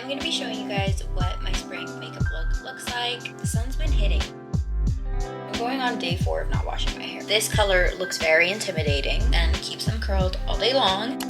am going to be showing you guys what my spring makeup look looks like. The sun's been hitting. I'm going on day 4 of not washing my hair. This color looks very intimidating and keeps them curled all day long.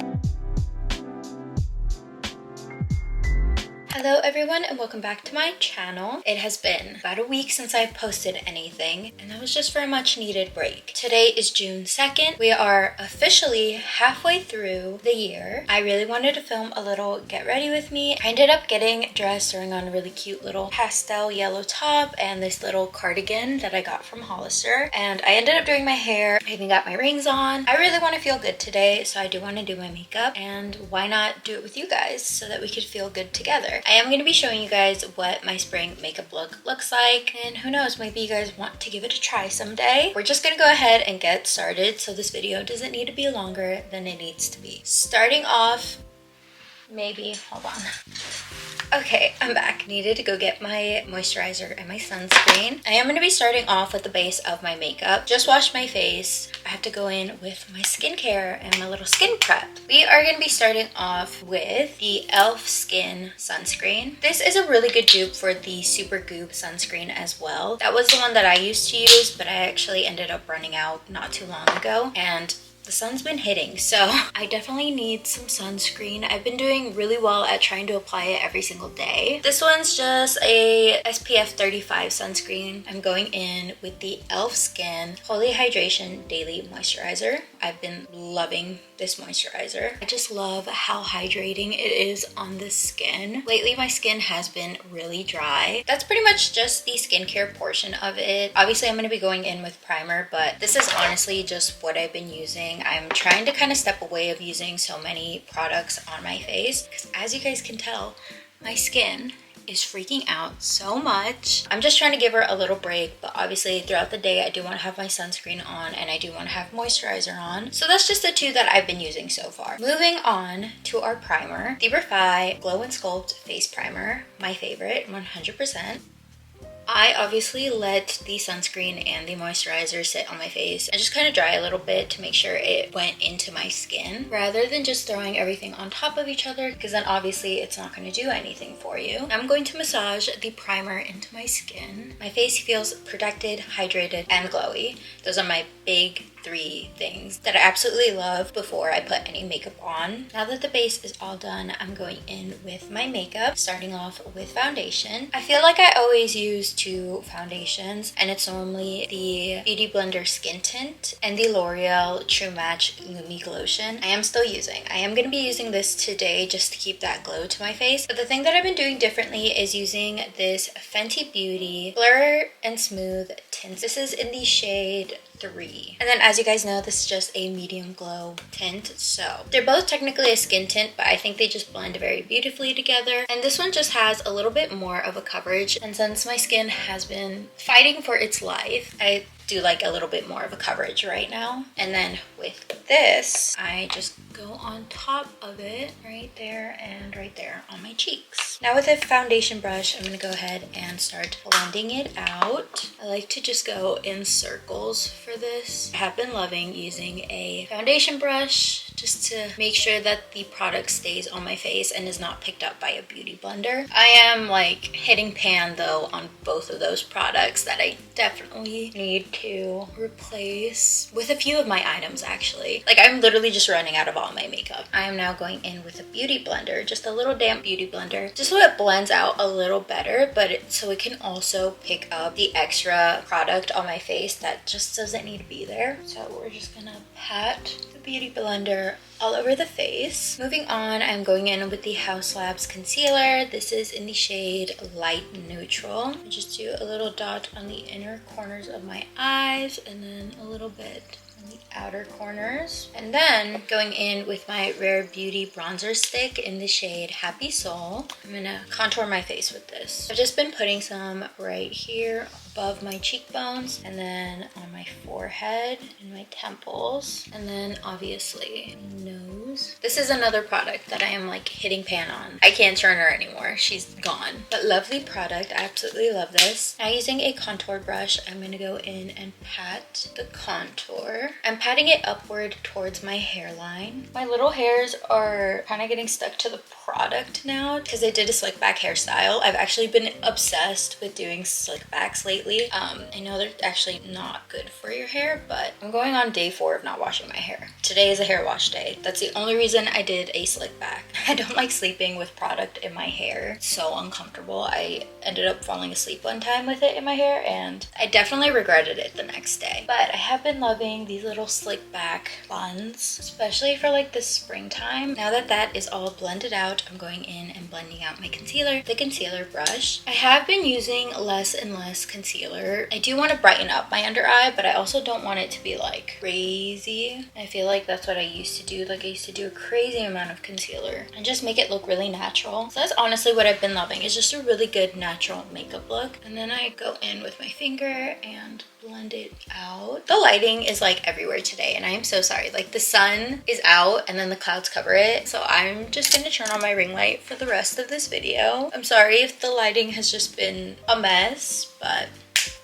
Hello everyone and welcome back to my channel. It has been about a week since I've posted anything, and that was just for a much needed break. Today is June 2nd. We are officially halfway through the year. I really wanted to film a little get ready with me. I ended up getting dressed, throwing on a really cute little pastel yellow top and this little cardigan that I got from Hollister. And I ended up doing my hair. I even got my rings on. I really want to feel good today, so I do want to do my makeup, and why not do it with you guys so that we could feel good together. I am going to be showing you guys what my spring makeup look looks like, and who knows, maybe you guys want to give it a try someday. We're just going to go ahead and get started so this video doesn't need to be longer than it needs to be. Starting off, hold on. Okay, I'm back. Needed to go get my moisturizer and my sunscreen. I am going to be starting off with the base of my makeup. Just washed my face. I have to go in with my skincare and my little skin prep. We are going to be starting off with the e.l.f. Skin sunscreen. This is a really good dupe for the Super Goop sunscreen as well. That was the one that I used to use, but I actually ended up running out not too long ago, and the sun's been hitting, so I definitely need some sunscreen. I've been doing really well at trying to apply it every single day. This one's just a SPF 35 sunscreen. I'm going in with the e.l.f. Skin Holy Hydration Daily Moisturizer. I've been loving this moisturizer. I just love how hydrating it is on the skin. Lately, my skin has been really dry. That's pretty much just the skincare portion of it. Obviously, I'm going to be going in with primer, but this is honestly just what I've been using. I'm trying to kind of step away of using so many products on my face because, as you guys can tell, my skin is freaking out so much. I'm just trying to give her a little break, but obviously throughout the day I do want to have my sunscreen on and I do want to have moisturizer on. So that's just the two that I've been using so far. Moving on to our primer, the Refy Glow and Sculpt Face Primer, my favorite, 100%. I obviously let the sunscreen and the moisturizer sit on my face and just kind of dry a little bit to make sure it went into my skin rather than just throwing everything on top of each other, because then obviously it's not going to do anything for you. I'm going to massage the primer into my skin. My face feels protected, hydrated, and glowy. Those are my big 3 things that I absolutely love before I put any makeup on. Now that the base is all done, I'm going in with my makeup, starting off with foundation. I feel like I always use 2 foundations, and it's normally the Beauty Blender Skin Tint and the L'Oreal True Match Lumi Glotion. I am still using. I am going to be using this today just to keep that glow to my face. But the thing that I've been doing differently is using this Fenty Beauty Blur and Smooth Tint. This is in the shade 3. And then, as you guys know, this is just a medium glow tint. So they're both technically a skin tint, but I think they just blend very beautifully together. And this one just has a little bit more of a coverage. And since my skin has been fighting for its life, I do like a little bit more of a coverage right now. And then with this, I just go on top of it right there and right there on my cheeks. Now with a foundation brush, I'm going to go ahead and start blending it out. I like to just go in circles for this. I have been loving using a foundation brush just to make sure that the product stays on my face and is not picked up by a beauty blender. I am like hitting pan though on both of those products that I definitely need to replace with a few of my items actually. Like, I'm literally just running out of all my makeup. I am now going in with a beauty blender, just a little damp beauty blender, just so it blends out a little better, but so it can also pick up the extra product on my face that just doesn't need to be there. So we're just gonna pat the beauty blender all over the face. Moving on, I'm going in with the Haus Labs concealer. This is in the shade Light Neutral. I just do a little dot on the inner corners of my eyes and then a little bit on the outer corners. And then going in with my Rare Beauty bronzer stick in the shade Happy Soul. I'm gonna contour my face with this. I've just been putting some right here above my cheekbones and then on my forehead and my temples, and then obviously nose. This is another product that I am like hitting pan on. I can't turn her anymore. She's gone. But lovely product. I absolutely love this. Now using a contour brush, I'm gonna go in and pat the contour hair. I'm patting it upward towards my hairline. My little hairs are kind of getting stuck to the product now because I did a slick back hairstyle. I've actually been obsessed with doing slick backs lately. I know they're actually not good for your hair, but I'm going on day 4 of not washing my hair. Today is a hair wash day. That's the only reason I did a slick back. I don't like sleeping with product in my hair. It's so uncomfortable. I ended up falling asleep one time with it in my hair and I definitely regretted it the next day. But I have been loving these little slick back buns, especially for like the springtime. Now that that is all blended out, I'm going in and blending out my concealer, the concealer brush. I have been using less and less concealer. I do want to brighten up my under eye, but I also don't want it to be like crazy. I feel like that's what I used to do. Like I used to do a crazy amount of concealer and just make it look really natural. So that's honestly what I've been loving. It's just a really good natural makeup look. And then I go in with my finger and blend it out. The lighting is like everywhere today and I am so sorry. Like the sun is out and then the clouds cover it. So I'm just gonna turn on my ring light for the rest of this video. I'm sorry if the lighting has just been a mess, but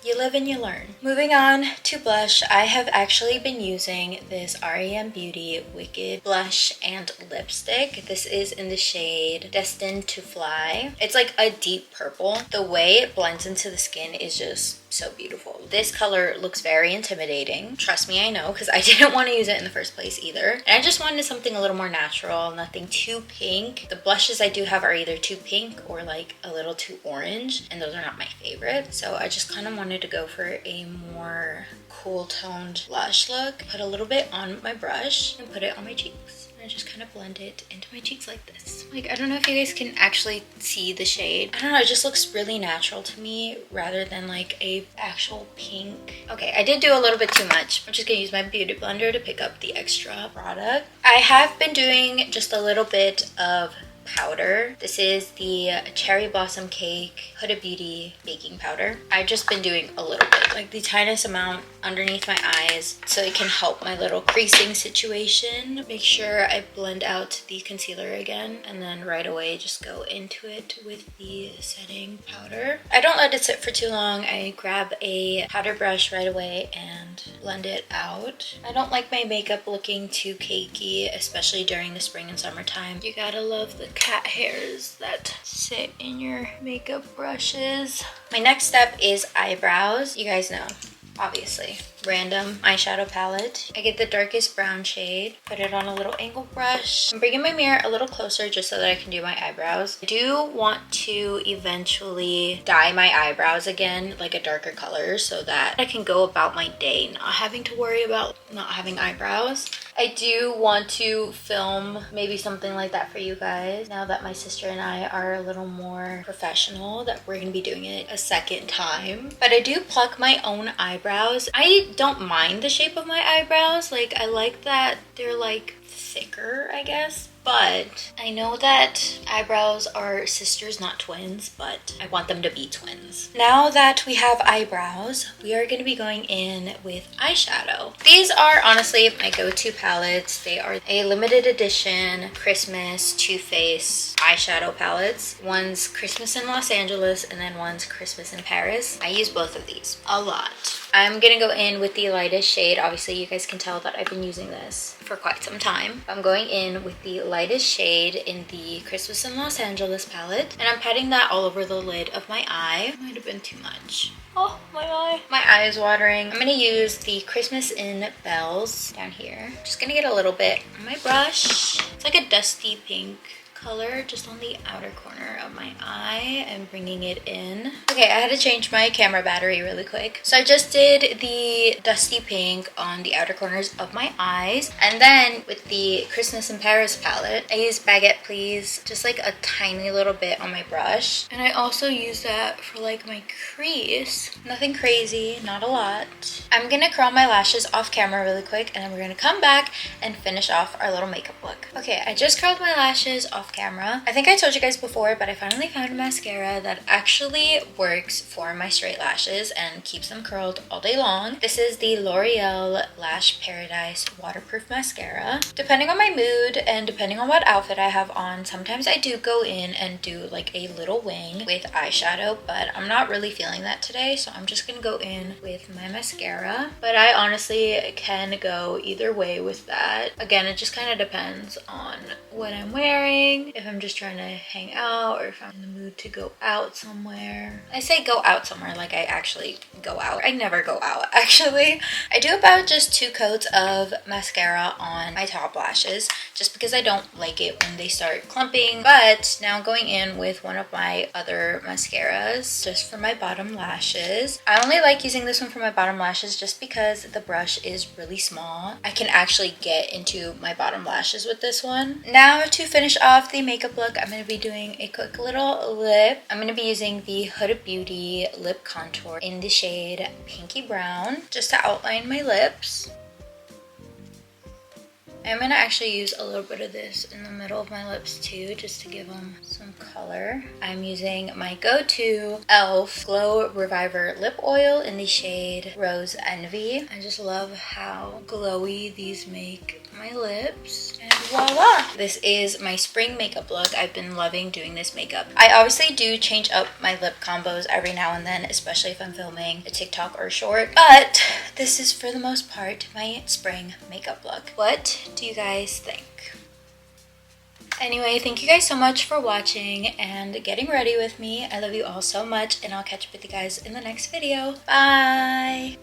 you live and you learn. Moving on to blush, I have actually been using this REM Beauty Wicked blush and lipstick. This is in the shade Destined to Fly. It's like a deep purple. The way it blends into the skin is just so beautiful. This color looks very intimidating. Trust me, I know, because I didn't want to use it in the first place either. And I just wanted something a little more natural, nothing too pink. The blushes I do have are either too pink or like a little too orange, and those are not my favorite. So I just kind of wanted to go for a more cool toned blush look. Put a little bit on my brush and put it on my cheeks. I just kind of blend it into my cheeks like this. Like, I don't know if you guys can actually see the shade. I don't know, it just looks really natural to me rather than like a actual pink. Okay, I did do a little bit too much. I'm just gonna use my beauty blender to pick up the extra product. I have been doing just a little bit of powder. This is the Cherry Blossom Cake Huda Beauty baking powder. I've just been doing a little bit, like the tiniest amount underneath my eyes so it can help my little creasing situation. Make sure I blend out the concealer again and then right away just go into it with the setting powder. I don't let it sit for too long. I grab a powder brush right away and blend it out. I don't like my makeup looking too cakey, especially during the spring and summertime. You gotta love the cat hairs that sit in your makeup brushes. My next step is eyebrows. You guys know, obviously, random eyeshadow palette. I get the darkest brown shade, put it on a little angle brush. I'm bringing my mirror a little closer just so that I can do my eyebrows. I do want to eventually dye my eyebrows again, like a darker color, so that I can go about my day not having to worry about not having eyebrows. I do want to film maybe something like that for you guys now that my sister and I are a little more professional, that we're gonna be doing it a second time. But I do pluck my own eyebrows. I don't mind the shape of my eyebrows. Like, I like that they're like thicker, I guess. But I know that eyebrows are sisters, not twins, but I want them to be twins. Now that we have eyebrows, we are going to be going in with eyeshadow. These are honestly my go-to palettes. They are a limited edition Christmas Too Faced eyeshadow palettes. One's Christmas in Los Angeles and then one's Christmas in Paris. I use both of these a lot. I'm gonna go in with the lightest shade. Obviously, you guys can tell that I've been using this for quite some time. I'm going in with the lightest shade in the Christmas in Los Angeles palette. And I'm patting that all over the lid of my eye. Might have been too much. Oh, my eye. My eye is watering. I'm gonna use the Christmas in Bells down here. Just gonna get a little bit on my brush. It's like a dusty pink color just on the outer corner of my eye and bringing it in. Okay, I had to change my camera battery really quick. So I just did the dusty pink on the outer corners of my eyes. And then with the Christmas in Paris palette, I use Baguette Please, just like a tiny little bit on my brush. And I also use that for like my crease. Nothing crazy, not a lot. I'm gonna curl my lashes off camera really quick and then we're gonna come back and finish off our little makeup look. Okay, I just curled my lashes off off camera. I think I told you guys before, but I finally found a mascara that actually works for my straight lashes and keeps them curled all day long. This is the L'Oreal Lash Paradise Waterproof Mascara. Depending on my mood and depending on what outfit I have on, sometimes I do go in and do like a little wing with eyeshadow, but I'm not really feeling that today, so I'm just gonna go in with my mascara. But I honestly can go either way with that. Again, it just kind of depends on what I'm wearing, if I'm just trying to hang out or if I'm in the mood to go out somewhere. I say go out somewhere like I actually go out. I never go out, actually. I do about just 2 coats of mascara on my top lashes just because I don't like it when they start clumping. But now I'm going in with one of my other mascaras just for my bottom lashes. I only like using this one for my bottom lashes just because the brush is really small. I can actually get into my bottom lashes with this one. Now to finish off the makeup look, I'm going to be doing a quick little lip. I'm going to be using the Huda Beauty lip contour in the shade Pinky Brown just to outline my lips. I'm going to actually use a little bit of this in the middle of my lips too, just to give them some color. I'm using my go-to e.l.f. Glow Reviver Lip Oil in the shade Rose Envy. I just love how glowy these make my lips. And voila! This is my spring makeup look. I've been loving doing this makeup. I obviously do change up my lip combos every now and then, especially if I'm filming a TikTok or short, but this is for the most part my spring makeup look. What do you guys think? Anyway, thank you guys so much for watching and getting ready with me. I love you all so much, and I'll catch up with you guys in the next video. Bye!